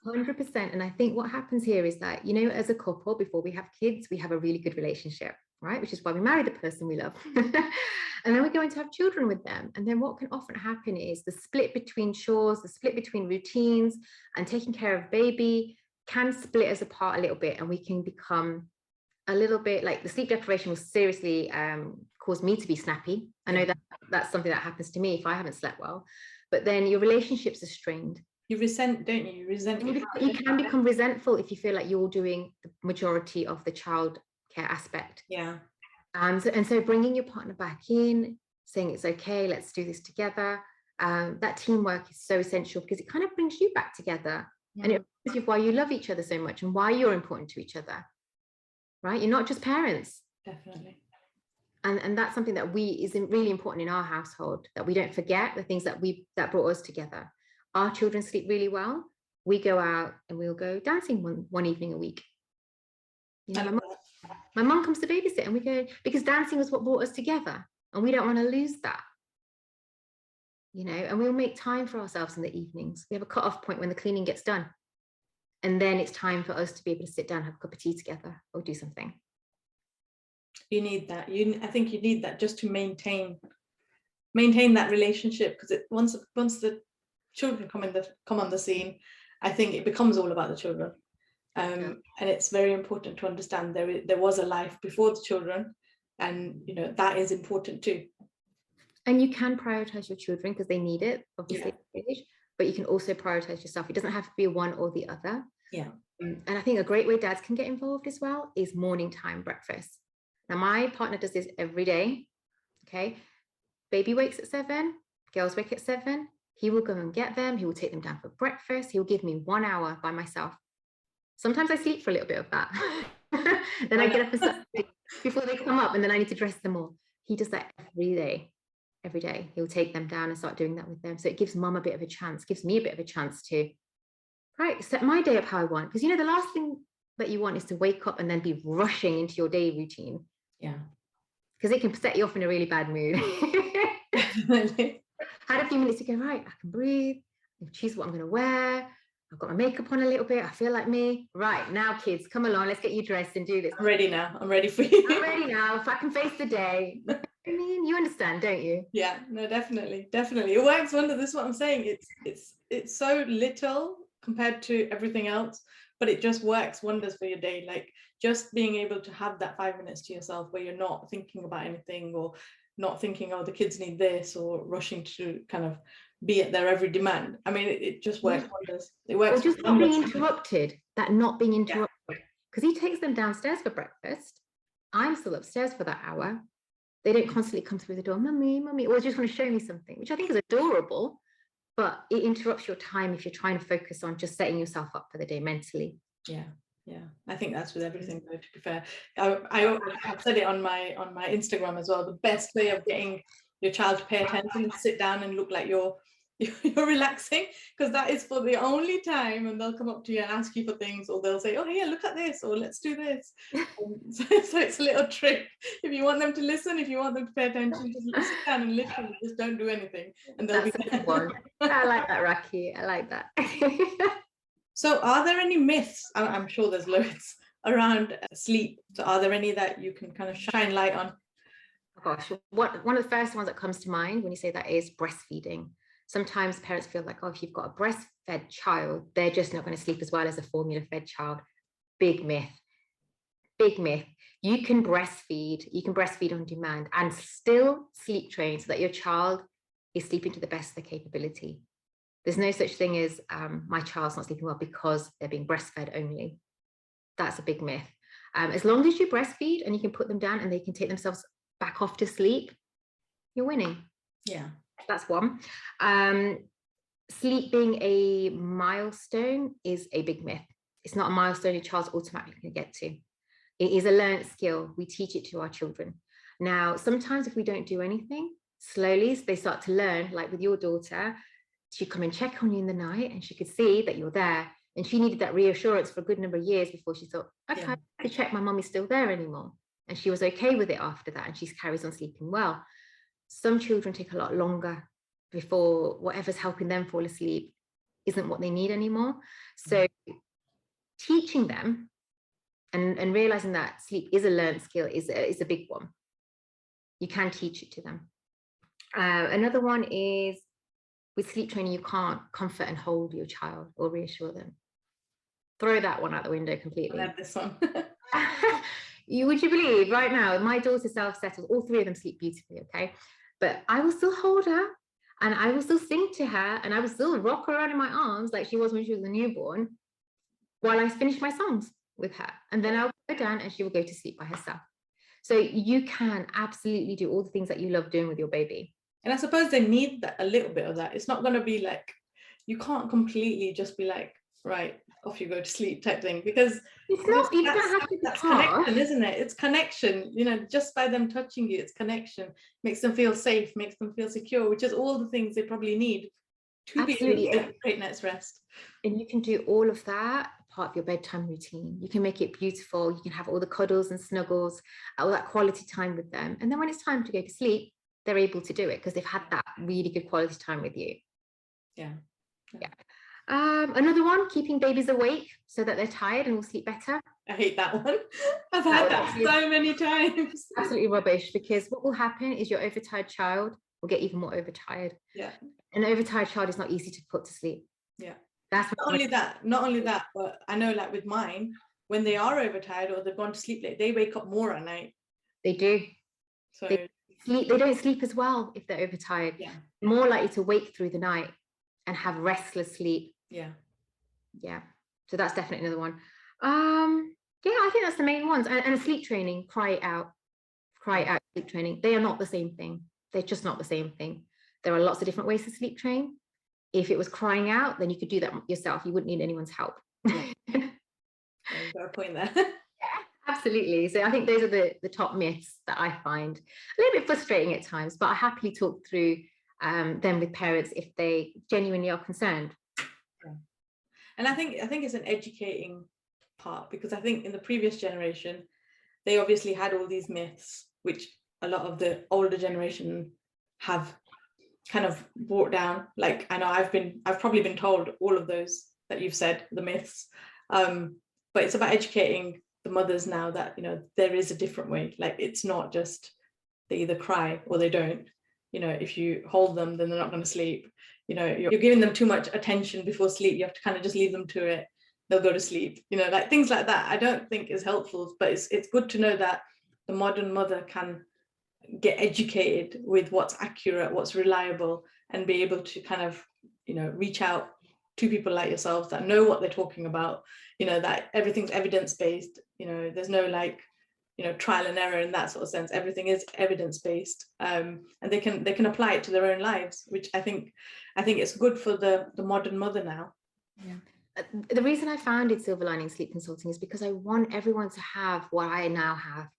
100%. And I think what happens here is that, you know, as a couple, before we have kids, we have a really good relationship, right? Which is why we marry the person we love. And then we're going to have children with them. And then what can often happen is the split between chores, the split between routines and taking care of baby can split us apart a little bit. And we can become a little bit like, the sleep deprivation will seriously cause me to be snappy. I know that that's something that happens to me if I haven't slept well. But then your relationships are strained. You resent, don't you? You resent. You can become resentful if you feel like you're doing the majority of the child care aspect. Yeah. And so bringing your partner back in, saying it's okay, let's do this together. That teamwork is so essential, because it kind of brings you back together. Yeah. And it reminds you why you love each other so much and why you're important to each other, right? You're not just parents. Definitely. And that's something that is really important in our household, that we don't forget the things that brought us together. Our children sleep really well. We go out and we'll go dancing one evening a week. You know, my mum comes to babysit, and we go, because dancing was what brought us together, and we don't want to lose that. You know, and we'll make time for ourselves in the evenings. We have a cut-off point when the cleaning gets done, and then it's time for us to be able to sit down, have a cup of tea together, or do something. You need that. I think you need that just to maintain that relationship, because once the children come on the scene, I think it becomes all about the children. And it's very important to understand there was a life before the children, and you know that is important too. And you can prioritize your children because they need it, obviously, but you can also prioritize yourself. It doesn't have to be one or the other. Yeah. And I think a great way dads can get involved as well is morning time breakfast. Now, my partner does this every day. Okay, baby wakes at 7, girls wake at 7. He will go and get them. He will take them down for breakfast. He will give me 1 hour by myself. Sometimes I sleep for a little bit of that. Then I get up before they come up, and then I need to dress them all. He does that every day. Every day. He'll take them down and start doing that with them. So it gives mum a bit of a chance, gives me a bit of a chance to, right, set my day up how I want. Because, you know, the last thing that you want is to wake up and then be rushing into your day routine. Yeah. Because it can set you off in a really bad mood. Had a few minutes to go, right, I can breathe, I can choose what I'm going to wear. I've got my makeup on a little bit. I feel like me. Right, now, kids, come along. Let's get you dressed and do this. I'm ready now. I'm ready for you. I'm ready now. If I can face the day. I mean, you understand, don't you? Yeah, no, definitely. It works wonder. This is what I'm saying. It's so little compared to everything else, but it just works wonders for your day. Like just being able to have that 5 minutes to yourself where you're not thinking about anything, or not thinking, oh, the kids need this, or rushing to kind of be at their every demand. I mean, it just works wonders. It works. Or just not being interrupted, that not being interrupted. Because he takes them downstairs for breakfast. I'm still upstairs for that hour. They don't constantly come through the door, mummy, mummy, or just want to show me something, which I think is adorable, but it interrupts your time if you're trying to focus on just setting yourself up for the day mentally. Yeah. I think that's with everything, though, to be fair. I've said it on my Instagram as well. The best way of getting your child to pay attention is sit down and look like you're relaxing, because that is for the only time, and they'll come up to you and ask you for things, or they'll say, oh, here, look at this, or let's do this. So it's a little trick. If you want them to listen, if you want them to pay attention, just sit down and literally just don't do anything, and they'll be there. One. I like that, Raki. I like that. So are there any myths? I'm sure there's loads around sleep. So are there any that you can kind of shine light on? Oh gosh, one of the first ones that comes to mind when you say that is breastfeeding. Sometimes parents feel like, oh, if you've got a breastfed child, they're just not going to sleep as well as a formula-fed child. Big myth. Big myth. You can breastfeed on demand and still sleep train so that your child is sleeping to the best of their capability. There's no such thing as my child's not sleeping well because they're being breastfed only. That's a big myth. As long as you breastfeed and you can put them down and they can take themselves back off to sleep, you're winning. Yeah. That's one. Sleep being a milestone is a big myth. It's not a milestone your child's automatically going to get to. It is a learned skill. We teach it to our children. Now, sometimes if we don't do anything, slowly they start to learn, like with your daughter, she'd come and check on you in the night and she could see that you're there. And she needed that reassurance for a good number of years before she thought, okay, I have to check my mummy's still there anymore. And she was okay with it after that, and she carries on sleeping well. Some children take a lot longer before whatever's helping them fall asleep isn't what they need anymore. So teaching them and realizing that sleep is a learned skill is a big one. You can teach it to them. Another one is with sleep training, you can't comfort and hold your child or reassure them. Throw that one out the window completely. I love this one. Would you believe right now, my daughter self-settles, all three of them sleep beautifully, okay? But I will still hold her and I will still sing to her and I will still rock her around in my arms like she was when she was a newborn while I finish my songs with her. And then I'll put her down and she will go to sleep by herself. So you can absolutely do all the things that you love doing with your baby. And I suppose they need that, a little bit of that. It's not going to be like, you can't completely just be like, right, off you go to sleep type thing, because it's not, you don't have to be that's connection, isn't it? It's connection, you know, just by them touching you, it's connection, makes them feel safe, makes them feel secure, which is all the things they probably need to absolutely be able to great night's rest. And you can do all of that part of your bedtime routine. You can make it beautiful. You can have all the cuddles and snuggles, all that quality time with them. And then when it's time to go to sleep, they're able to do it because they've had that really good quality time with you. Yeah. Another one, keeping babies awake so that they're tired and will sleep better. I hate that one. I've had that so many times. Absolutely rubbish, because what will happen is your overtired child will get even more overtired. Yeah. An overtired child is not easy to put to sleep. Yeah. That's not only that, but I know, like with mine, when they are overtired or they've gone to sleep late, they wake up more at night. They do. So they don't sleep as well if they're overtired. Yeah. More likely to wake through the night and have restless sleep. Yeah. So that's definitely another one. I think that's the main ones. And sleep training, cry it out sleep training. They are not the same thing. They're just not the same thing. There are lots of different ways to sleep train. If it was crying out, then you could do that yourself. You wouldn't need anyone's help. You've got a point there. Absolutely. So I think those are the top myths that I find a little bit frustrating at times, but I happily talk through them with parents if they genuinely are concerned. Yeah. And I think it's an educating part, because I think in the previous generation, they obviously had all these myths, which a lot of the older generation have kind of brought down. Like, I know I've probably been told all of those that you've said, the myths, but it's about educating the mothers now that, you know, there is a different way. Like, it's not just they either cry or they don't. You know, if you hold them, then they're not going to sleep. You know, you're giving them too much attention before sleep. You have to kind of just leave them to it. they'll go to sleep, you know, like things like that. I don't think is helpful, but it's good to know that the modern mother can get educated with what's accurate, what's reliable, and be able to kind of, you know, reach out to people like yourselves that know what they're talking about, you know, that everything's evidence-based, you know, there's no like, you know, trial and error in that sort of sense. Everything is evidence-based, and they can apply it to their own lives, which I think it's good for the modern mother now. Yeah. The reason I founded Silverlining Sleep Consulting is because I want everyone to have what I now have.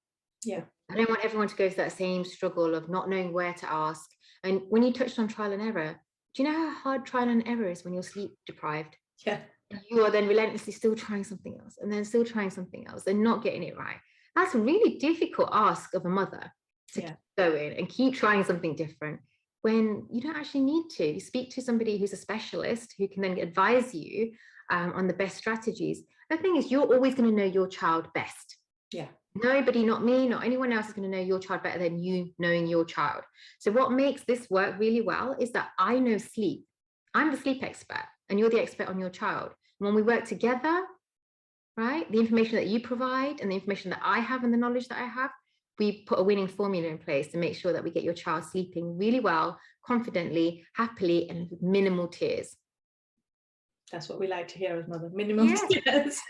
Yeah. I don't want everyone to go through that same struggle of not knowing where to ask. And when you touched on trial and error, do you know how hard trial and error is when you're sleep deprived? Yeah. You are then relentlessly still trying something else, and then still trying something else, and not getting it right. That's a really difficult ask of a mother to keep going and keep trying something different when you don't actually need to. You speak to somebody who's a specialist who can then advise you on the best strategies. The thing is, you're always going to know your child best. Yeah. Nobody, not me, not anyone else is going to know your child better than you knowing your child. So what makes this work really well is that I know sleep. I'm the sleep expert and you're the expert on your child. And when we work together, right, the information that you provide and the information that I have and the knowledge that I have, we put a winning formula in place to make sure that we get your child sleeping really well, confidently, happily, and with minimal tears. That's what we like to hear as mother, minimal tears.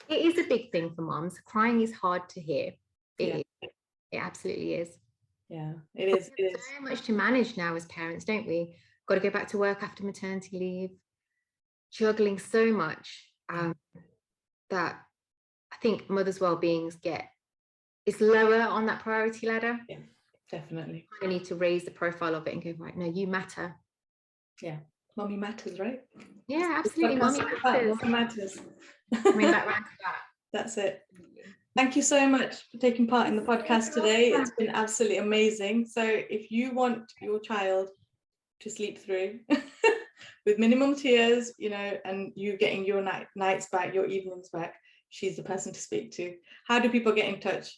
It is a big thing for moms. Crying is hard to hear. It absolutely is. Yeah, it is. There's so much to manage now as parents, don't we? Got to go back to work after maternity leave, juggling so much that I think mothers' well-beings it's lower on that priority ladder. Yeah, definitely. I need to raise the profile of it and go, right, no, you matter. Yeah, mommy matters, right? Yeah, absolutely. Mommy matters. Mommy matters. Coming back round to that. That's it. Thank you so much for taking part in the podcast today. It's been absolutely amazing. So if you want your child to sleep through with minimum tears, you know, and you getting your nights back, your evenings back, she's the person to speak to. How do people get in touch?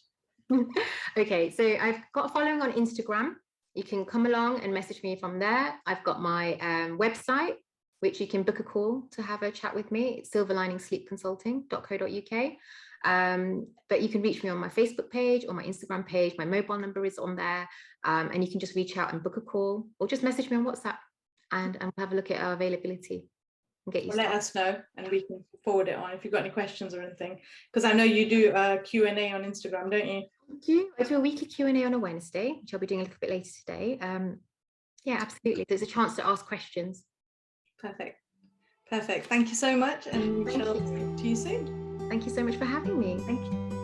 Okay, so I've got a following on Instagram. You can come along and message me from there. I've got my website, which you can book a call to have a chat with me. It's silverliningsleepconsulting.co.uk. But you can reach me on my Facebook page or my Instagram page. My mobile number is on there, and you can just reach out and book a call or just message me on WhatsApp, and we'll have a look at our availability and get you started. Let us know and we can forward it on if you've got any questions or anything, because I know you do a Q&A on Instagram, don't you? I do a weekly Q&A on a Wednesday, which I'll be doing a little bit later today. Yeah, absolutely. There's a chance to ask questions. Perfect. Thank you so much, and we shall speak to you soon. Thank you so much for having me. Thank you.